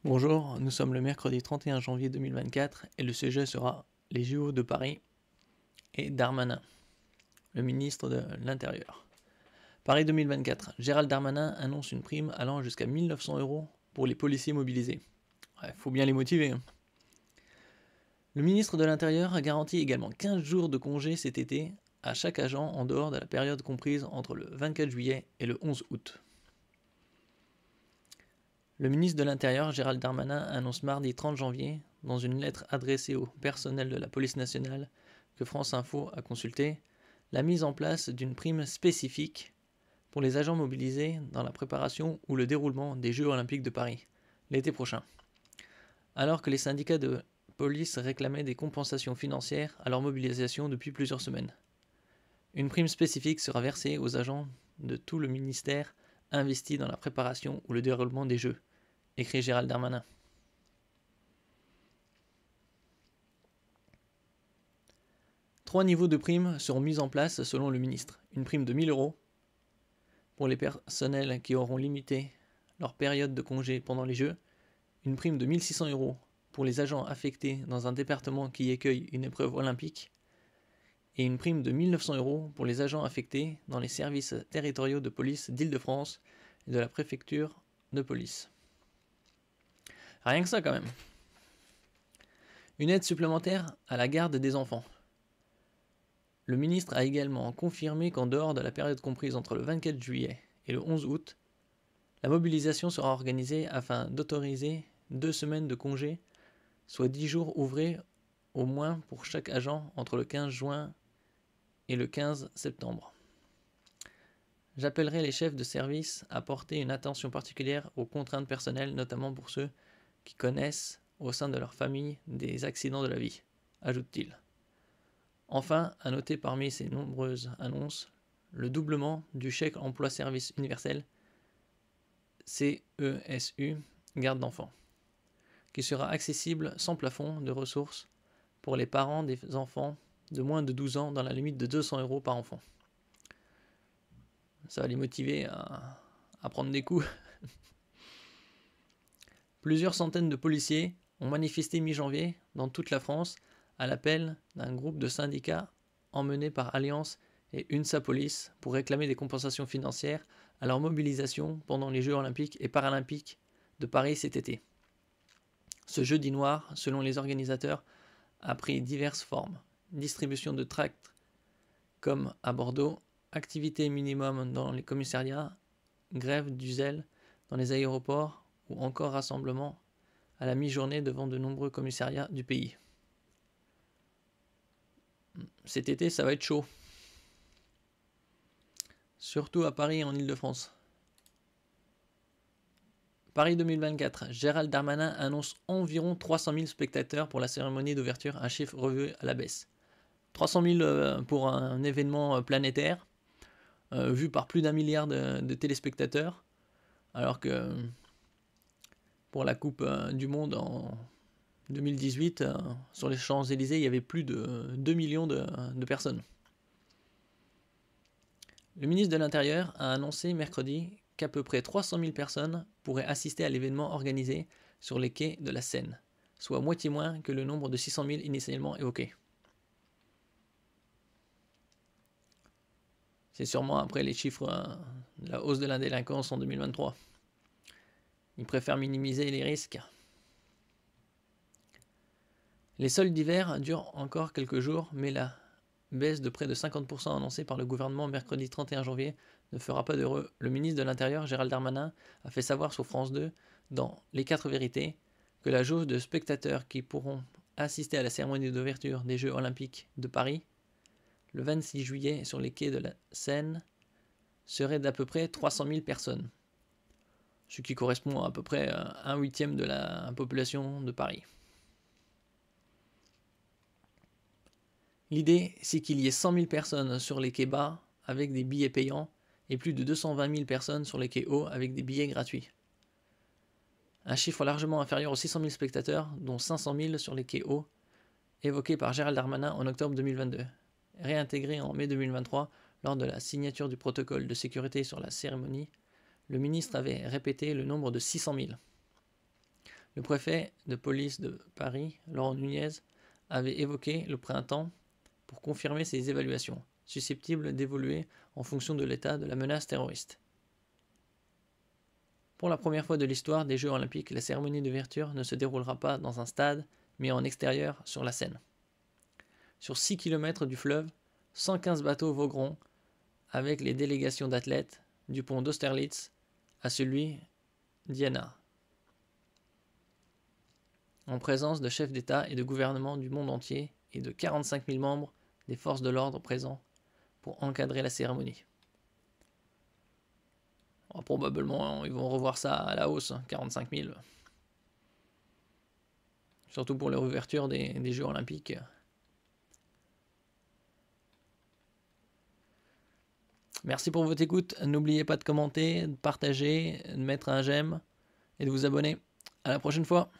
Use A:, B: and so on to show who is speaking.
A: Bonjour, nous sommes le mercredi 31 janvier 2024 et le sujet sera les JO de Paris et Darmanin, le ministre de l'Intérieur. Paris 2024, Gérald Darmanin annonce une prime allant jusqu'à 1 900 € pour les policiers mobilisés. Faut bien les motiver. Le ministre de l'Intérieur a garanti également 15 jours de congé cet été à chaque agent en dehors de la période comprise entre le 24 juillet et le 11 août. Le ministre de l'Intérieur, Gérald Darmanin, annonce mardi 30 janvier, dans une lettre adressée au personnel de la police nationale que France Info a consulté, la mise en place d'une prime spécifique pour les agents mobilisés dans la préparation ou le déroulement des Jeux Olympiques de Paris, l'été prochain. Alors que les syndicats de police réclamaient des compensations financières à leur mobilisation depuis plusieurs semaines. Une prime spécifique sera versée aux agents de tout le ministère investis dans la préparation ou le déroulement des Jeux, écrit Gérald Darmanin. Trois niveaux de primes seront mis en place selon le ministre. Une prime de 1 000 € pour les personnels qui auront limité leur période de congé pendant les Jeux. Une prime de 1 600 € pour les agents affectés dans un département qui accueille une épreuve olympique. Et une prime de 1 900 € pour les agents affectés dans les services territoriaux de police d'Île-de-France et de la préfecture de police. Rien que ça quand même. Une aide supplémentaire à la garde des enfants. Le ministre a également confirmé qu'en dehors de la période comprise entre le 24 juillet et le 11 août, la mobilisation sera organisée afin d'autoriser 2 semaines de congé, soit 10 jours ouvrés au moins pour chaque agent entre le 15 juin et le 15 septembre. J'appellerai les chefs de service à porter une attention particulière aux contraintes personnelles, notamment pour ceux qui connaissent au sein de leur famille des accidents de la vie, ajoute-t-il. Enfin, à noter parmi ces nombreuses annonces, le doublement du chèque emploi-service universel, CESU, garde d'enfants, qui sera accessible sans plafond de ressources pour les parents des enfants de moins de 12 ans dans la limite de 200 € par enfant. Ça va les motiver à prendre des coups. Plusieurs centaines de policiers ont manifesté mi-janvier dans toute la France à l'appel d'un groupe de syndicats emmenés par Alliance et UNSA Police pour réclamer des compensations financières à leur mobilisation pendant les Jeux olympiques et paralympiques de Paris cet été. Ce jeudi noir, selon les organisateurs, a pris diverses formes. Distribution de tracts comme à Bordeaux, activité minimum dans les commissariats, grève du zèle dans les aéroports ou encore rassemblement à la mi-journée devant de nombreux commissariats du pays. Cet été, ça va être chaud. Surtout à Paris et en Île-de-France. Paris 2024, Gérald Darmanin annonce environ 300 000 spectateurs pour la cérémonie d'ouverture, un chiffre revu à la baisse. 300 000 pour un événement planétaire, vu par plus d'1 milliard de téléspectateurs, alors que pour la Coupe du Monde en 2018, sur les Champs-Élysées, il y avait plus de 2 millions de personnes. Le ministre de l'Intérieur a annoncé mercredi qu'à peu près 300 000 personnes pourraient assister à l'événement organisé sur les quais de la Seine, soit moitié moins que le nombre de 600 000 initialement évoqué. C'est sûrement après les chiffres de la hausse de la délinquance en 2023. Ils préfèrent minimiser les risques. Les soldes d'hiver durent encore quelques jours, mais la baisse de près de 50% annoncée par le gouvernement mercredi 31 janvier ne fera pas d'heureux. Le ministre de l'Intérieur, Gérald Darmanin, a fait savoir sur France 2, dans Les 4 vérités, que la jauge de spectateurs qui pourront assister à la cérémonie d'ouverture des Jeux Olympiques de Paris, le 26 juillet sur les quais de la Seine, serait d'à peu près 300 000 personnes, ce qui correspond à peu près à 1/8 de la population de Paris. L'idée, c'est qu'il y ait 100 000 personnes sur les quais bas avec des billets payants et plus de 220 000 personnes sur les quais hauts avec des billets gratuits. Un chiffre largement inférieur aux 600 000 spectateurs, dont 500 000 sur les quais hauts, évoqué par Gérald Darmanin en octobre 2022, réintégré en mai 2023 lors de la signature du protocole de sécurité sur la cérémonie. Le ministre avait répété le nombre de 600 000. Le préfet de police de Paris, Laurent Nunez, avait évoqué le printemps pour confirmer ces évaluations, susceptibles d'évoluer en fonction de l'état de la menace terroriste. Pour la première fois de l'histoire des Jeux Olympiques, la cérémonie d'ouverture ne se déroulera pas dans un stade, mais en extérieur sur la Seine. Sur 6 km du fleuve, 115 bateaux vogueront avec les délégations d'athlètes du pont d'Austerlitz à celui d'Iéna, en présence de chefs d'État et de gouvernement du monde entier et de 45 000 membres des forces de l'ordre présents pour encadrer la cérémonie. Alors, probablement, ils vont revoir ça à la hausse, 45 000. Surtout pour la réouverture des Jeux Olympiques. Merci pour votre écoute. N'oubliez pas de commenter, de partager, de mettre un j'aime et de vous abonner. À la prochaine fois.